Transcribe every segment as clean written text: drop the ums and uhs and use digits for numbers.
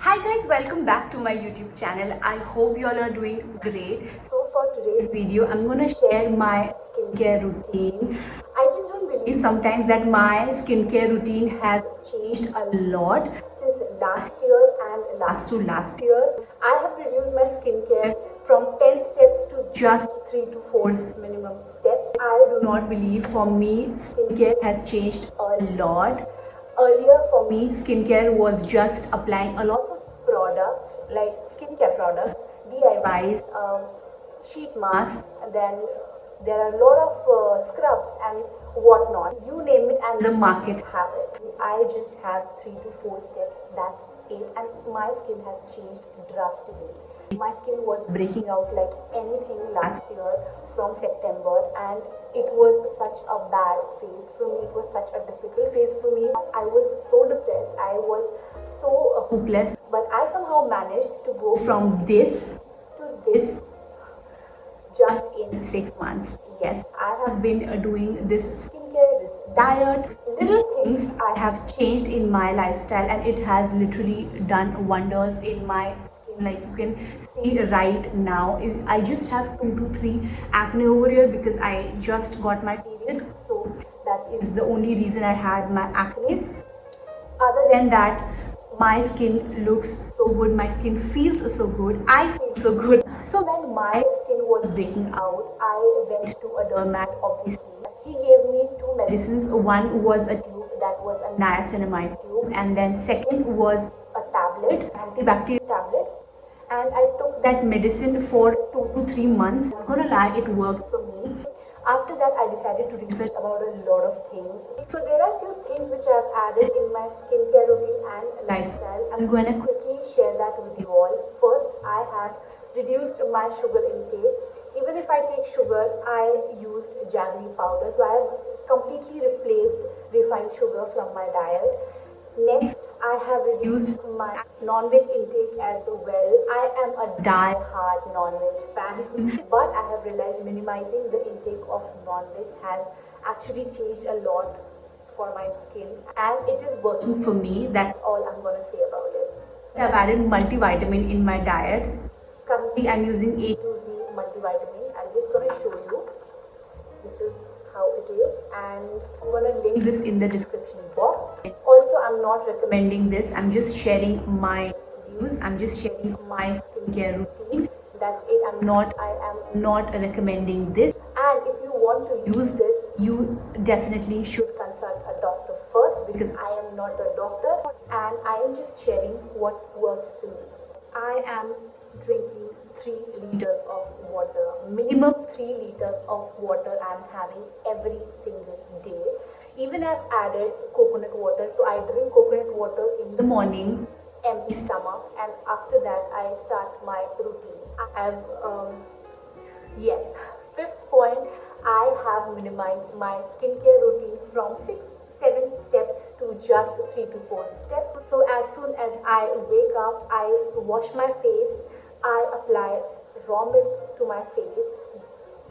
Hi guys, welcome back to my YouTube channel. I hope you all are doing great. So for today's video, I'm gonna share my skincare routine. I just don't believe sometimes that my skincare routine has changed a lot since last year and last year. I have reduced my skincare from 10 steps to just 3 to 4 minimum steps. I do not believe for me skincare has changed a lot. Earlier for me skincare was just applying a lot of products like skincare products, DIYs, sheet masks, and then there are a lot of scrubs and whatnot. You name it and the market have it. I just have 3 to 4 steps, that's it, and my skin has changed drastically. My skin was breaking out like anything last year from September, and it was such a bad phase for me. It was such a difficult phase for me. I was so depressed. I was so hopeless. But I somehow managed to go from this to this just in 6 months. Yes, I have been doing this skincare, this diet, little things I have changed in my lifestyle, and it has literally done wonders in my skin. Like you can see right now, I just have 2 to 3 acne over here because I just got my period. So that is the only reason I had my acne. Other than that, my skin looks so good, my skin feels so good, I feel so good. So when my skin was breaking out, I went to a dermat. Obviously he gave me 2 medicines. One was a tube, that was a niacinamide tube, and then second was a tablet, antibacterial tablet, and I took that medicine for 2 to 3 months. I'm gonna lie, it worked for me. After that, I decided to research about a lot of things. So there are few things which I've added in my skincare routine and lifestyle. I'm going to quickly share that with you all. First, I have reduced my sugar intake. Even if I take sugar, I used jaggery powder. So I have completely replaced refined sugar from my diet. Next, I have reduced my non-veg intake as well. I am a die-hard non-veg fan, but I have realized minimizing the intake of non-veg has actually changed a lot for my skin, and it is working for me. That's all I'm gonna say about it. I've added multivitamin in my diet. Currently, I'm using A to Z multivitamin. I'm just gonna show you. This is how it is, and I'm gonna link this in the description box. Also, I'm not recommending this, I'm just sharing my views, I'm just sharing my skincare routine. That's it. I am not recommending this, and if you want to use this, you definitely should consult a doctor first, because I am not a doctor and I am just sharing what works for me. I am drinking 3 liters of water, minimum 3 liters of water I'm having every single day. Even I've added coconut water, so I drink coconut water in the morning, empty stomach, and after that I start my routine. I have yes, fifth point, I have minimized my skincare routine from 6-7 steps to just 3 to 4 steps. So as soon as I wake up, I wash my face, I apply raw milk to my face,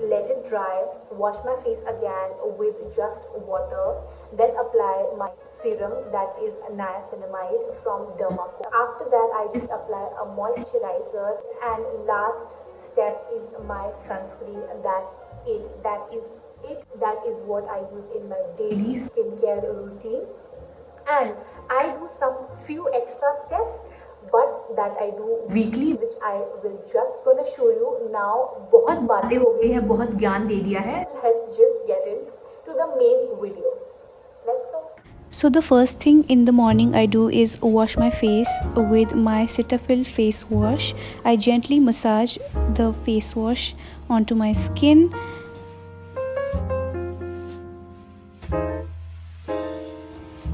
let it dry, wash my face again with just water, then apply my serum, that is niacinamide from Dermaco. After that, I just apply a moisturizer, and last step is my sunscreen. That's it. That is what I use in my daily skincare routine, and I do some few extra steps but that I do weekly, which I will just gonna show you now. बहुत बातें हो गई है, बहुत ज्ञान दे दिया है. Let's just get into the main video. Let's go. So the first thing in the morning I do is wash my face with my Cetaphil face wash. I gently massage the face wash onto my skin.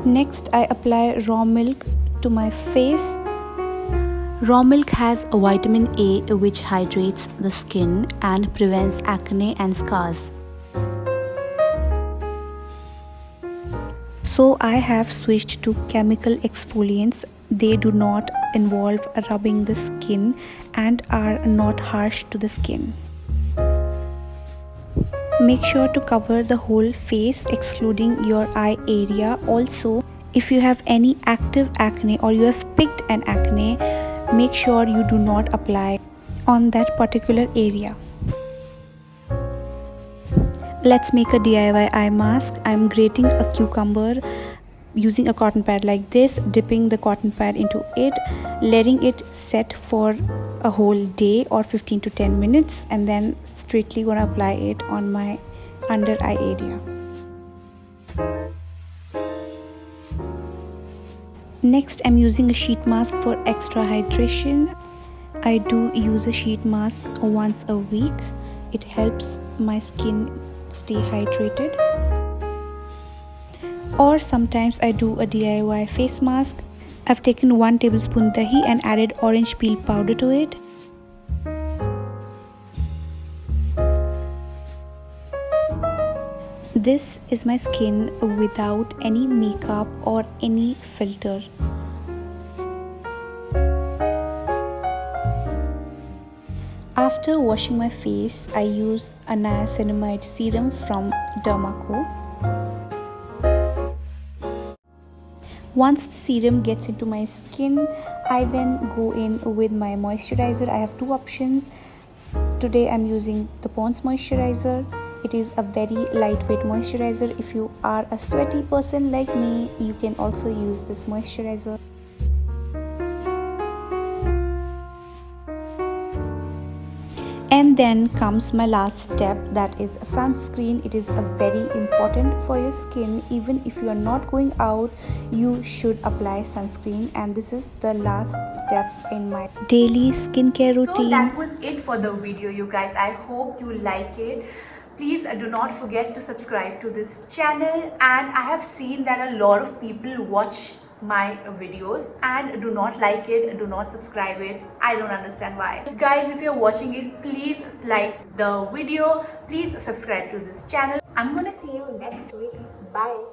Next, I apply raw milk to my face. Raw milk has a vitamin A which hydrates the skin and prevents acne and scars. So I have switched to chemical exfoliants. They do not involve rubbing the skin and are not harsh to the skin. Make sure to cover the whole face excluding your eye area. Also, If you have any active acne or you have picked an acne, make sure you do not apply on that particular area. Let's make a DIY eye mask. I'm grating a cucumber using a cotton pad like this, dipping the cotton pad into it, letting it set for a whole day or 15 to 10 minutes, and then straightly gonna apply it on my under eye area. Next, I'm using a sheet mask for extra hydration. I do use a sheet mask once a week. It helps my skin stay hydrated. Or sometimes I do a DIY face mask. I've taken 1 tablespoon dahi and added orange peel powder to it. This is my skin without any makeup or any filter. After washing my face, I use a niacinamide serum from Dermaco. Once the serum gets into my skin, I then go in with my moisturizer. I have 2 options. Today I'm using the Pond's moisturizer. It is a very lightweight moisturizer. If you are a sweaty person like me, you can also use this moisturizer. And then comes my last step, that is sunscreen. It is a very important for your skin. Even if you are not going out, you should apply sunscreen, and this is the last step in my daily skincare routine. So that was it for the video, you guys. I hope you like it. Please do not forget to subscribe to this channel, and I have seen that a lot of people watch my videos and do not like it, do not subscribe it. I don't understand why. Guys, if you're watching it, please like the video, please subscribe to this channel. I'm gonna see you next week. Bye.